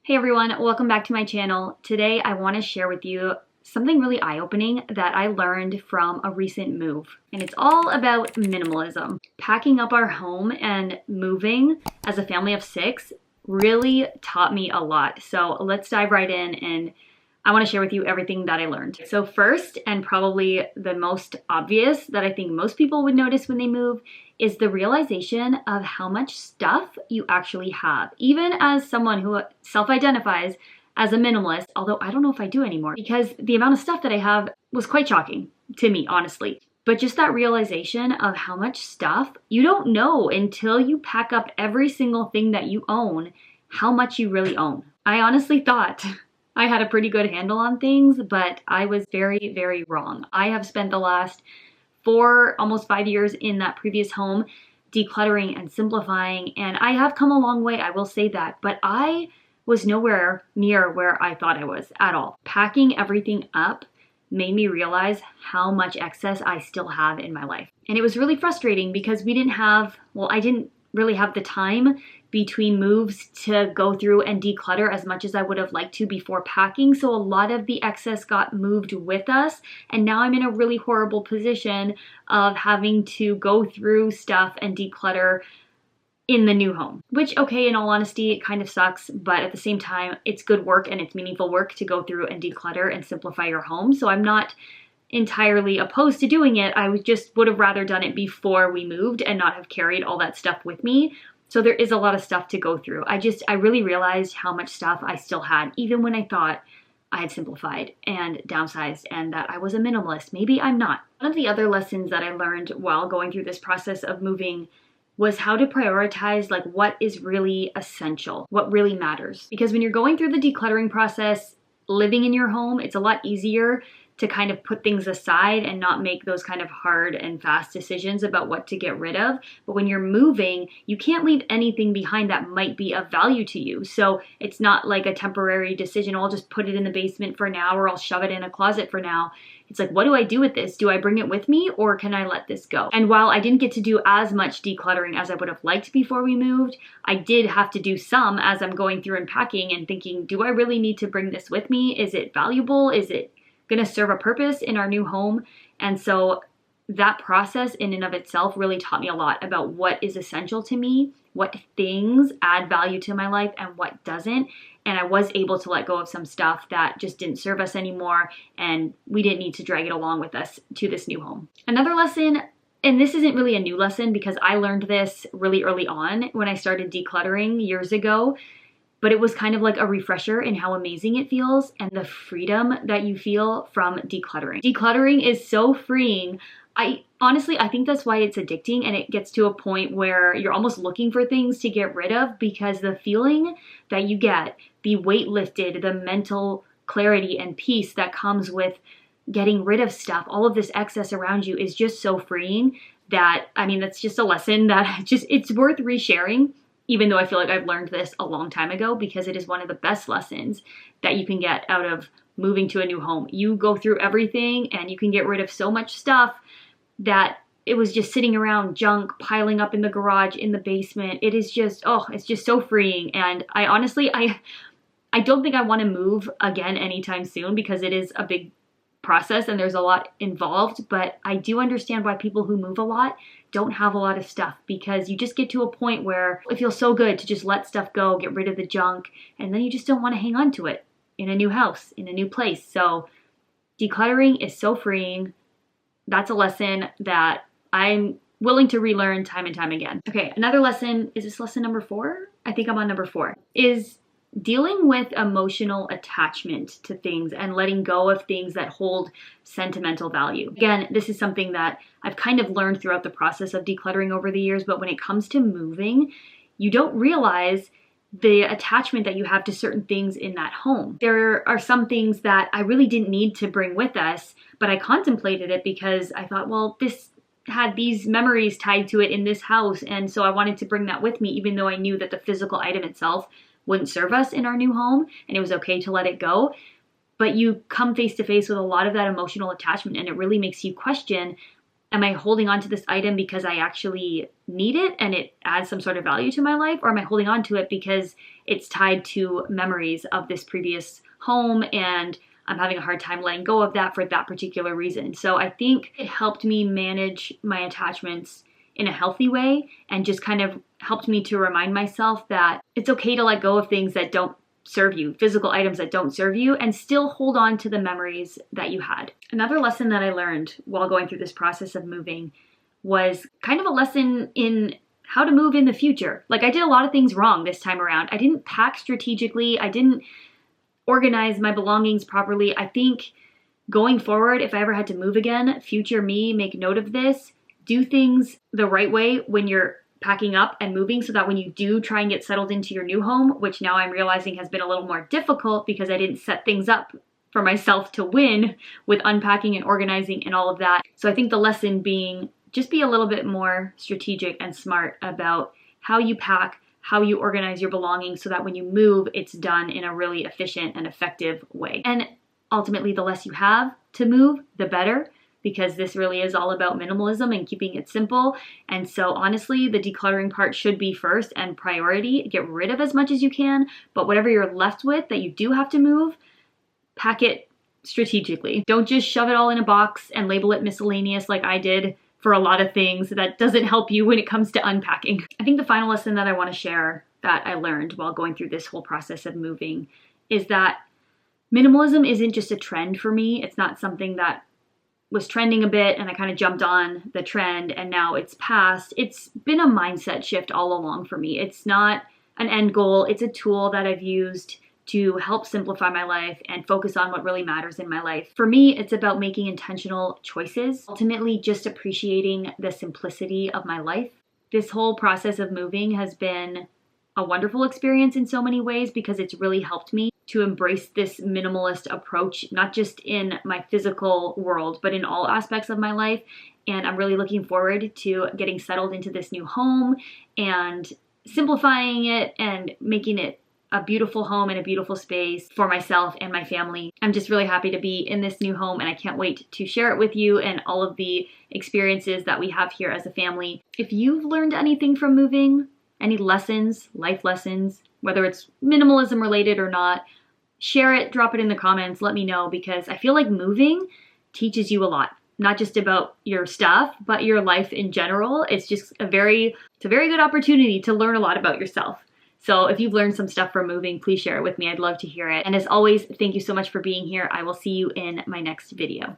Hey everyone, welcome back to my channel. Today I want to share with you something really eye-opening that I learned from a recent move. And it's all about minimalism. Packing up our home and moving as a family of 6 really taught me a lot. So let's dive right in and I want to share with you everything that I learned. So first, and probably the most obvious that I think most people would notice when they move, is the realization of how much stuff you actually have. Even as someone who self-identifies as a minimalist, although I don't know if I do anymore, because the amount of stuff that I have was quite shocking to me, honestly. But just that realization of how much stuff, you don't know until you pack up every single thing that you own, how much you really own. I honestly thought I had a pretty good handle on things, but I was very, very wrong. I have spent the last 4, almost 5 years in that previous home decluttering and simplifying, and I have come a long way, I will say that, but I was nowhere near where I thought I was at all. Packing everything up made me realize how much excess I still have in my life. And it was really frustrating because I didn't really have the time between moves to go through and declutter as much as I would have liked to before packing. So a lot of the excess got moved with us. And now I'm in a really horrible position of having to go through stuff and declutter in the new home, which, okay, in all honesty, it kind of sucks, but at the same time, it's good work and it's meaningful work to go through and declutter and simplify your home. So I'm not entirely opposed to doing it. I would have rather done it before we moved and not have carried all that stuff with me. So there is a lot of stuff to go through. I really realized how much stuff I still had, even when I thought I had simplified and downsized and that I was a minimalist. Maybe I'm not. One of the other lessons that I learned while going through this process of moving was how to prioritize like what is really essential, what really matters. Because when you're going through the decluttering process, living in your home, it's a lot easier to kind of put things aside and not make those kind of hard and fast decisions about what to get rid of. But when you're moving, you can't leave anything behind that might be of value to you. So it's not like a temporary decision, I'll just put it in the basement for now or I'll shove it in a closet for now. It's like, what do I do with this? Do I bring it with me or can I let this go? And while I didn't get to do as much decluttering as I would have liked before we moved, I did have to do some as I'm going through and packing and thinking, do I really need to bring this with me? Is it valuable? Is it going to serve a purpose in our new home? And so that process in and of itself really taught me a lot about what is essential to me, what things add value to my life and what doesn't. And I was able to let go of some stuff that just didn't serve us anymore and we didn't need to drag it along with us to this new home. Another lesson, and this isn't really a new lesson because I learned this really early on when I started decluttering years ago, but it was kind of like a refresher in how amazing it feels and the freedom that you feel from decluttering. Decluttering is so freeing. Honestly, I think that's why it's addicting and it gets to a point where you're almost looking for things to get rid of because the feeling that you get, the weight lifted, the mental clarity and peace that comes with getting rid of stuff, all of this excess around you is just so freeing that, that's just a lesson that it's worth resharing, even though I feel like I've learned this a long time ago because it is one of the best lessons that you can get out of moving to a new home. You go through everything and you can get rid of so much stuff that it was just sitting around junk, piling up in the garage, in the basement. It is just, it's just so freeing. And I honestly don't think I want to move again anytime soon because it is a big process and there's a lot involved, but I do understand why people who move a lot don't have a lot of stuff because you just get to a point where it feels so good to just let stuff go, get rid of the junk, and then you just don't want to hang on to it in a new house, in a new place. So decluttering is so freeing. That's a lesson that I'm willing to relearn time and time again. Okay, another lesson, is this lesson number 4? I think I'm on number 4, is dealing with emotional attachment to things and letting go of things that hold sentimental value. Again, this is something that I've kind of learned throughout the process of decluttering over the years, but when it comes to moving, you don't realize the attachment that you have to certain things in that home. There are some things that I really didn't need to bring with us, but I contemplated it because I thought, well, this had these memories tied to it in this house, and so I wanted to bring that with me, even though I knew that the physical item itself wouldn't serve us in our new home, and it was okay to let it go. But you come face to face with a lot of that emotional attachment, and it really makes you question, Am I holding on to this item because I actually need it and it adds some sort of value to my life? Or am I holding on to it because it's tied to memories of this previous home and I'm having a hard time letting go of that for that particular reason? So I think it helped me manage my attachments in a healthy way and just kind of helped me to remind myself that it's okay to let go of things that don't serve you, physical items that don't serve you, and still hold on to the memories that you had. Another lesson that I learned while going through this process of moving was kind of a lesson in how to move in the future. Like, I did a lot of things wrong this time around. I didn't pack strategically. I didn't organize my belongings properly. I think going forward, if I ever had to move again, future me, make note of this, do things the right way when you're packing up and moving so that when you do try and get settled into your new home, which now I'm realizing has been a little more difficult because I didn't set things up for myself to win with unpacking and organizing and all of that. So I think the lesson being just be a little bit more strategic and smart about how you pack, how you organize your belongings so that when you move, it's done in a really efficient and effective way. And ultimately, the less you have to move, the better, because this really is all about minimalism and keeping it simple. And so honestly, the decluttering part should be first and priority. Get rid of as much as you can, but whatever you're left with that you do have to move, pack it strategically. Don't just shove it all in a box and label it miscellaneous like I did for a lot of things. That doesn't help you when it comes to unpacking. I think the final lesson that I want to share that I learned while going through this whole process of moving is that minimalism isn't just a trend for me. It's not something that was trending a bit and I kind of jumped on the trend and now it's passed. It's been a mindset shift all along for me. It's not an end goal. It's a tool that I've used to help simplify my life and focus on what really matters in my life. For me, it's about making intentional choices, ultimately just appreciating the simplicity of my life. This whole process of moving has been a wonderful experience in so many ways because it's really helped me to embrace this minimalist approach, not just in my physical world, but in all aspects of my life. And I'm really looking forward to getting settled into this new home and simplifying it and making it a beautiful home and a beautiful space for myself and my family. I'm just really happy to be in this new home and I can't wait to share it with you and all of the experiences that we have here as a family. If you've learned anything from moving, any lessons, life lessons, whether it's minimalism related or not, share it, drop it in the comments, let me know, because I feel like moving teaches you a lot, not just about your stuff, but your life in general. It's just a very good opportunity to learn a lot about yourself. So if you've learned some stuff from moving, please share it with me. I'd love to hear it. And as always, thank you so much for being here. I will see you in my next video.